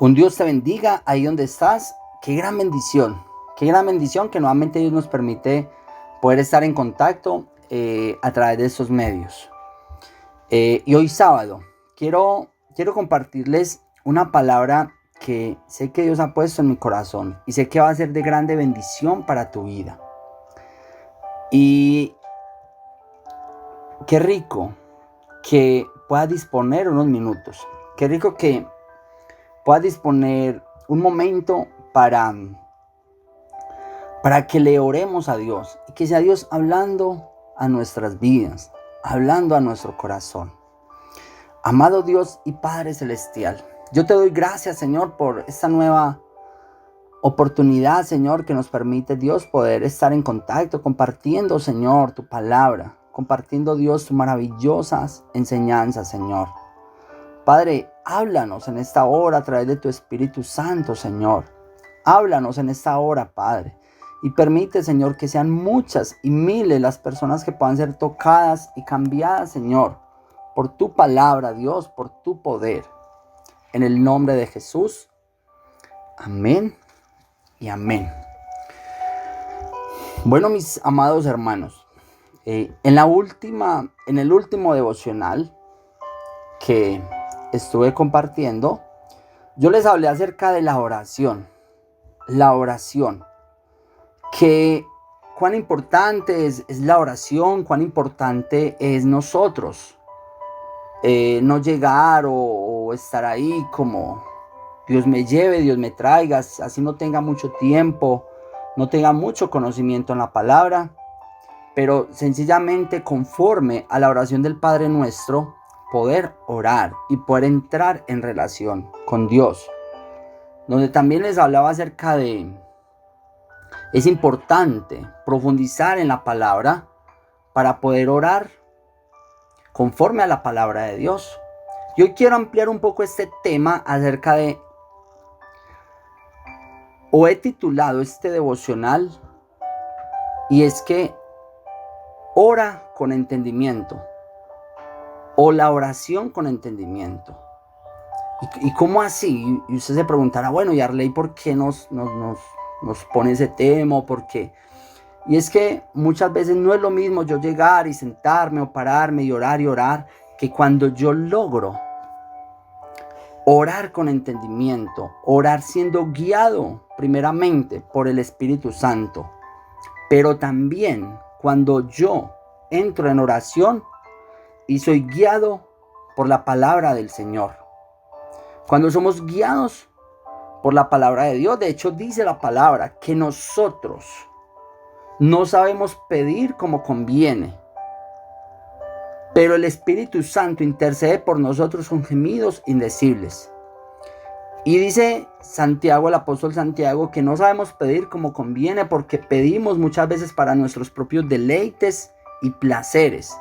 Un Dios te bendiga ahí donde estás. Qué gran bendición que nuevamente Dios nos permite poder estar en contacto a través de estos medios. Y hoy sábado quiero compartirles una palabra que sé que Dios ha puesto en mi corazón y sé que va a ser de grande bendición para tu vida. Y qué rico que puedas disponer unos minutos. Qué rico que puedas disponer un momento para que le oremos a Dios y que sea Dios hablando a nuestras vidas, hablando a nuestro corazón. Amado Dios y Padre Celestial, yo te doy gracias, Señor, por esta nueva oportunidad, Señor, que nos permite, Dios, poder estar en contacto, compartiendo, Señor, tu palabra, compartiendo, Dios, tus maravillosas enseñanzas, Señor. Padre, háblanos en esta hora a través de tu Espíritu Santo, Señor. Háblanos en esta hora, Padre. Y permite, Señor, que sean muchas y miles las personas que puedan ser tocadas y cambiadas, Señor, por tu palabra, Dios, por tu poder. En el nombre de Jesús. Amén y amén. Bueno, mis amados hermanos, en el último devocional que estuve compartiendo, yo les hablé acerca de la oración. La oración. Que cuán importante es la oración, cuán importante es nosotros no llegar o estar ahí como Dios me lleve, Dios me traiga, así no tenga mucho tiempo, no tenga mucho conocimiento en la palabra, pero sencillamente conforme a la oración del Padre Nuestro, poder orar y poder entrar en relación con Dios. Donde también les hablaba acerca de es importante profundizar en la palabra para poder orar conforme a la palabra de Dios. Y hoy quiero ampliar un poco este tema acerca de, o he titulado este devocional, y es que ora con entendimiento, o la oración con entendimiento. ¿Y cómo así? Y usted se preguntará, bueno, y Arley, ¿por qué nos pone ese tema? ¿Por qué? Y es que muchas veces no es lo mismo yo llegar y sentarme o pararme y orar, que cuando yo logro orar con entendimiento, orar siendo guiado primeramente por el Espíritu Santo, pero también cuando yo entro en oración y soy guiado por la palabra del Señor. Cuando somos guiados por la palabra de Dios, de hecho dice la palabra que nosotros no sabemos pedir como conviene, pero el Espíritu Santo intercede por nosotros con gemidos indecibles. Y dice Santiago, el apóstol Santiago, que no sabemos pedir como conviene porque pedimos muchas veces para nuestros propios deleites y placeres.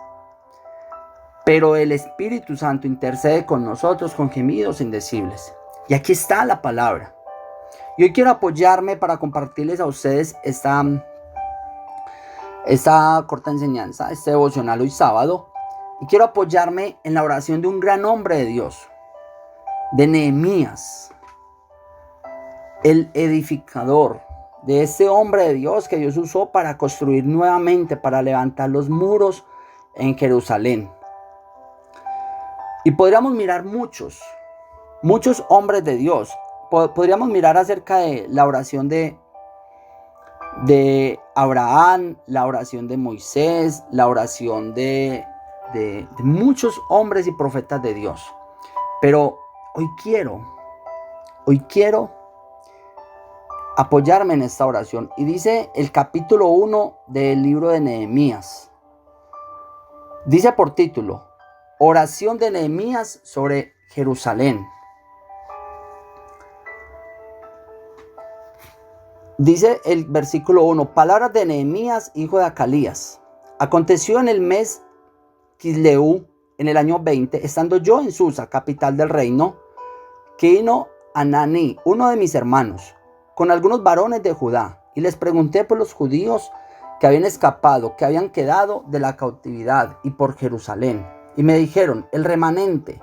Pero el Espíritu Santo intercede con nosotros con gemidos indecibles. Y aquí está la palabra. Y hoy quiero apoyarme para compartirles a ustedes esta corta enseñanza, este devocional hoy sábado. Y quiero apoyarme en la oración de un gran hombre de Dios, de Nehemías, el edificador, de ese hombre de Dios que Dios usó para construir nuevamente, para levantar los muros en Jerusalén. Y podríamos mirar muchos hombres de Dios. Podríamos mirar acerca de la oración de Abraham, la oración de Moisés, la oración de muchos hombres y profetas de Dios. Pero hoy quiero apoyarme en esta oración. Y dice el capítulo 1 del libro de Nehemías. Dice por título, oración de Nehemías sobre Jerusalén. Dice el versículo 1, palabras de Nehemías, hijo de Acalías. Aconteció en el mes Quisleu, en el año 20, estando yo en Susa, capital del reino, que vino Ananí, uno de mis hermanos, con algunos varones de Judá, y les pregunté por los judíos que habían escapado, que habían quedado de la cautividad, y por Jerusalén. Y me dijeron, el remanente,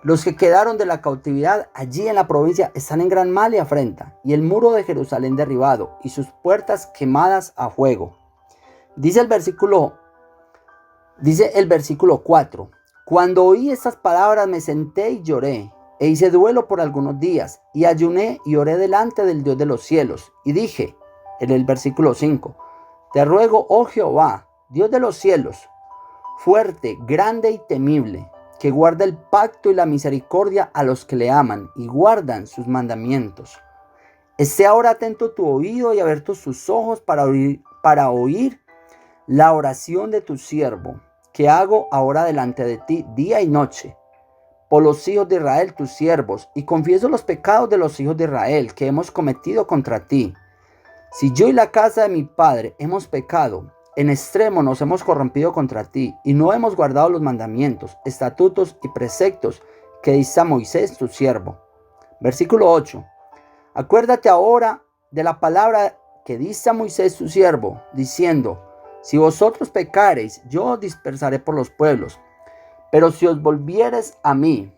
Los que quedaron de la cautividad allí en la provincia están en gran mal y afrenta, y el muro de Jerusalén derribado, y sus puertas quemadas a fuego. Dice el versículo 4. Cuando oí estas palabras me senté y lloré, e hice duelo por algunos días, y ayuné y oré delante del Dios de los cielos, y dije, en el versículo 5, te ruego, oh Jehová, Dios de los cielos, fuerte, grande y temible, que guarda el pacto y la misericordia a los que le aman y guardan sus mandamientos. Esté ahora atento tu oído y abiertos tus ojos para oír la oración de tu siervo, que hago ahora delante de ti día y noche, por los hijos de Israel tus siervos, y confieso los pecados de los hijos de Israel que hemos cometido contra ti. Si yo y la casa de mi padre hemos pecado, en extremo nos hemos corrompido contra ti, y no hemos guardado los mandamientos, estatutos y preceptos que diste a Moisés tu siervo. Versículo 8. Acuérdate ahora de la palabra que diste a Moisés tu siervo, diciendo, si vosotros pecareis, yo os dispersaré por los pueblos. Pero si os volviereis a mí,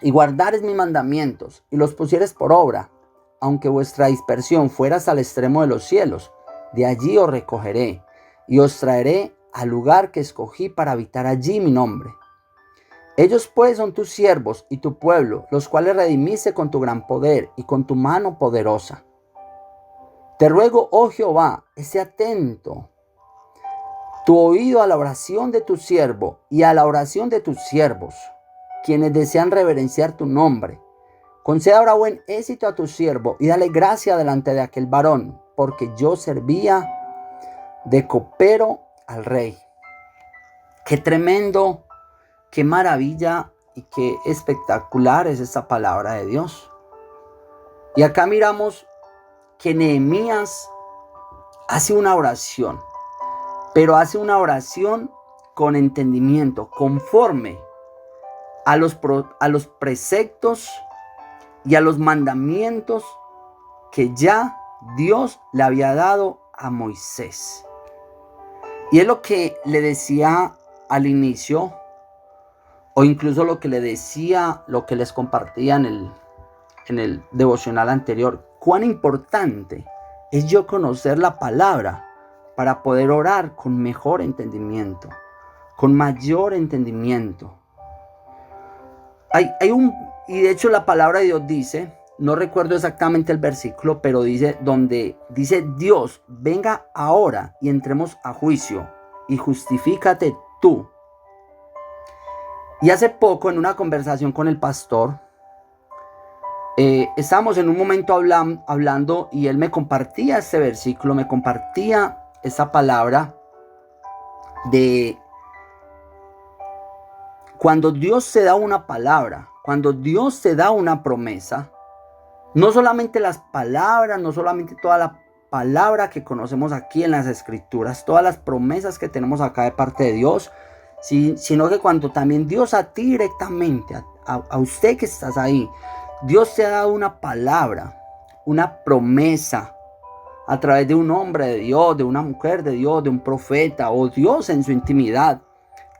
y guardareis mis mandamientos, y los pusiereis por obra, aunque vuestra dispersión fuera hasta el extremo de los cielos, de allí os recogeré, y os traeré al lugar que escogí para habitar allí mi nombre. Ellos pues son tus siervos y tu pueblo, los cuales redimiste con tu gran poder y con tu mano poderosa. Te ruego, oh Jehová, esté atento tu oído a la oración de tu siervo y a la oración de tus siervos, quienes desean reverenciar tu nombre. Conceda ahora buen éxito a tu siervo y dale gracia delante de aquel varón, porque yo servía de copero al rey. Qué tremendo, qué maravilla y qué espectacular es esta palabra de Dios. Y acá miramos que Nehemías hace una oración, pero hace una oración con entendimiento, conforme a los preceptos y a los mandamientos que ya Dios le había dado a Moisés. Y es lo que le decía al inicio, o incluso lo que le decía, lo que les compartía en el devocional anterior. Cuán importante es yo conocer la palabra para poder orar con mejor entendimiento, con mayor entendimiento. Y de hecho la palabra de Dios dice, no recuerdo exactamente el versículo, pero dice Dios, venga ahora y entremos a juicio y justifícate tú. Y hace poco en una conversación con el pastor, estábamos en un momento hablando y él me compartía este versículo, me compartía esa palabra de cuando Dios te da una palabra, cuando Dios te da una promesa, no solamente las palabras, no solamente toda la palabra que conocemos aquí en las escrituras, todas las promesas que tenemos acá de parte de Dios, sino que cuando también Dios a ti directamente, a usted que estás ahí, Dios te ha dado una palabra, una promesa a través de un hombre de Dios, de una mujer de Dios, de un profeta o Dios en su intimidad.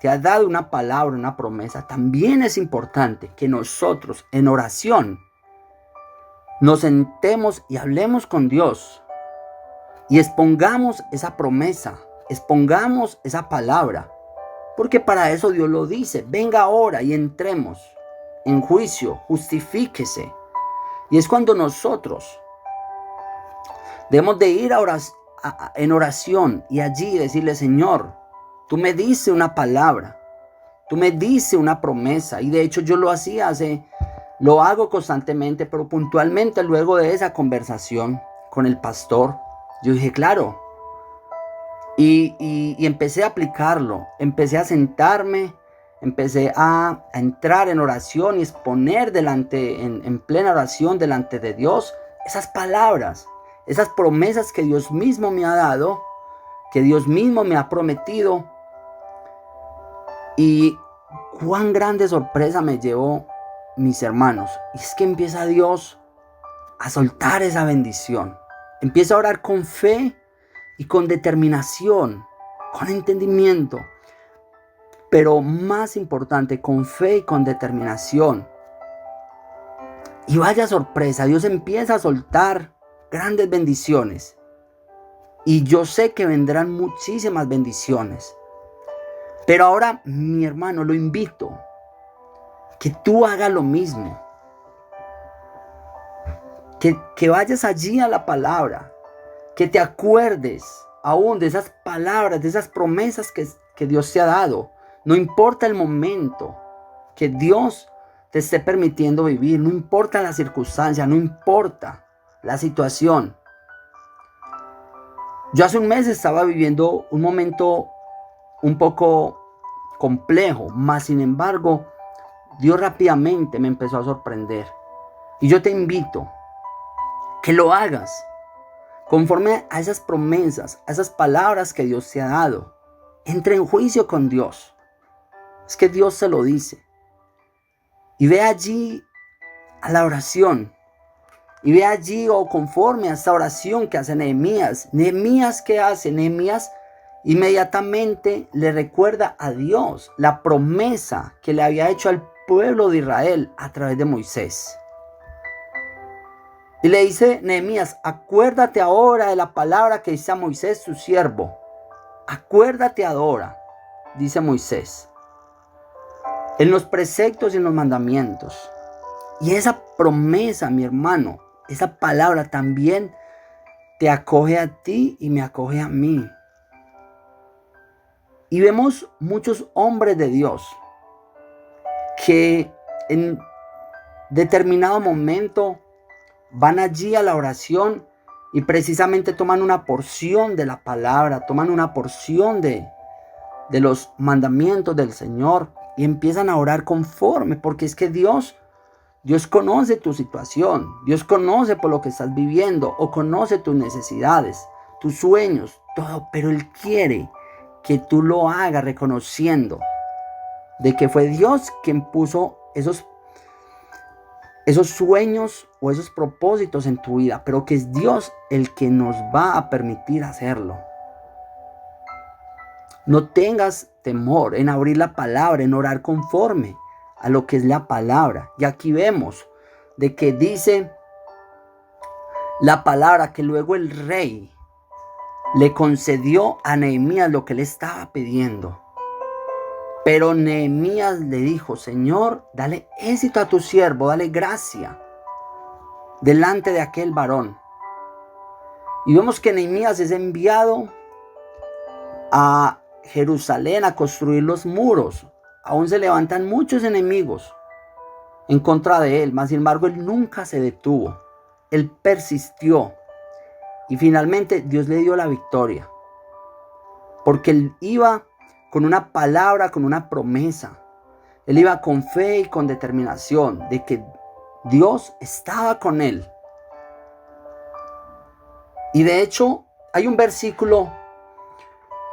Te ha dado una palabra, una promesa. También es importante que nosotros en oración nos sentemos y hablemos con Dios y expongamos esa promesa, expongamos esa palabra, porque para eso Dios lo dice. Venga ahora y entremos en juicio, justifíquese. Y es cuando nosotros debemos de ir en oración y allí decirle, Señor, tú me dices una palabra, tú me dices una promesa. Y de hecho yo lo hago constantemente, pero puntualmente luego de esa conversación con el pastor, yo dije, claro. Y empecé a aplicarlo, empecé a sentarme, empecé a entrar en oración y exponer en plena oración delante de Dios esas palabras, esas promesas que Dios mismo me ha dado, que Dios mismo me ha prometido. Y cuán grande sorpresa me llevó, mis hermanos. Y es que empieza Dios a soltar esa bendición. Empieza a orar con fe y con determinación, con entendimiento. pero más importante, con fe y con determinación. Y vaya sorpresa, Dios empieza a soltar grandes bendiciones. Y yo sé que vendrán muchísimas bendiciones. Pero ahora, mi hermano, lo invito que tú hagas lo mismo. Que vayas allí a la palabra. Que te acuerdes aún de esas palabras, de esas promesas que Dios te ha dado. No importa el momento que Dios te esté permitiendo vivir. No importa la circunstancia, no importa la situación. Yo hace un mes estaba viviendo un momento un poco complejo, mas sin embargo, Dios rápidamente me empezó a sorprender. Y yo te invito que lo hagas conforme a esas promesas, a esas palabras que Dios te ha dado. Entra en juicio con Dios. Es que Dios se lo dice. Y ve allí a la oración. Y ve allí conforme a esta oración que hace Nehemías. Nehemías, ¿qué hace? Nehemías inmediatamente le recuerda a Dios la promesa que le había hecho al pueblo de Israel a través de Moisés. Y le dice Nehemías, acuérdate ahora de la palabra que dice a Moisés su siervo. Acuérdate ahora, dice Moisés, en los preceptos y en los mandamientos. Y esa promesa, mi hermano, esa palabra también te acoge a ti y me acoge a mí. Y vemos muchos hombres de Dios que en determinado momento van allí a la oración y precisamente toman una porción de la palabra, toman una porción de los mandamientos del Señor y empiezan a orar conforme, porque es que Dios conoce tu situación, Dios conoce por lo que estás viviendo o conoce tus necesidades, tus sueños, todo, pero Él quiere que tú lo hagas reconociendo de que fue Dios quien puso esos sueños o esos propósitos en tu vida, pero que es Dios el que nos va a permitir hacerlo. No tengas temor en abrir la palabra, en orar conforme a lo que es la palabra. Y aquí vemos de que dice la palabra que luego el rey le concedió a Nehemías lo que le estaba pidiendo. Pero Nehemías le dijo, Señor, dale éxito a tu siervo, dale gracia delante de aquel varón. Y vemos que Nehemías es enviado a Jerusalén a construir los muros. Aún se levantan muchos enemigos en contra de él, mas sin embargo él nunca se detuvo. Él persistió y finalmente Dios le dio la victoria. Porque él iba con una palabra, con una promesa. Él iba con fe y con determinación de que Dios estaba con él. Y de hecho, hay un versículo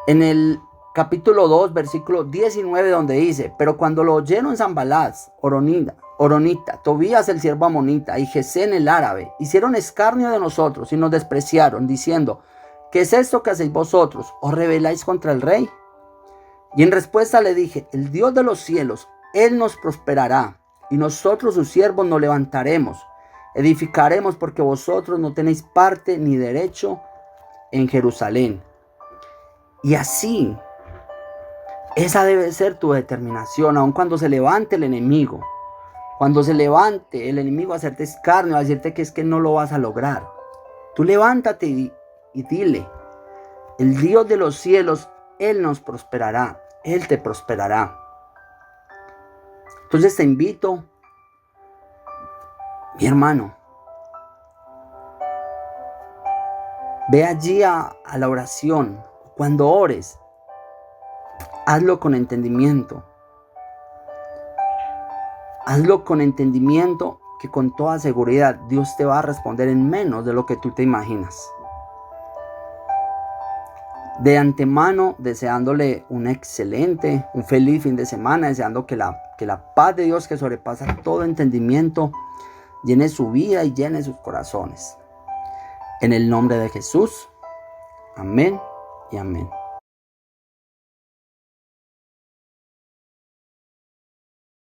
en el capítulo 2, versículo 19, donde dice, pero cuando lo oyeron Sanbalat, Horonita, Tobías el siervo amonita y Gesén el árabe, hicieron escarnio de nosotros y nos despreciaron, diciendo, ¿qué es esto que hacéis vosotros? ¿Os rebeláis contra el rey? Y en respuesta le dije, el Dios de los cielos, Él nos prosperará, y nosotros sus siervos nos levantaremos, edificaremos porque vosotros no tenéis parte ni derecho en Jerusalén. Y así, esa debe ser tu determinación, aun cuando se levante el enemigo. Cuando se levante el enemigo a hacerte escarnio, a decirte que es que no lo vas a lograr. Tú levántate y dile, el Dios de los cielos, Él nos prosperará, Él te prosperará. Entonces te invito, mi hermano, ve allí a la oración. Cuando ores, hazlo con entendimiento. Hazlo con entendimiento que con toda seguridad Dios te va a responder en menos de lo que tú te imaginas. De antemano, deseándole un feliz fin de semana, deseando que la paz de Dios que sobrepasa todo entendimiento llene su vida y llene sus corazones. En el nombre de Jesús, amén y amén.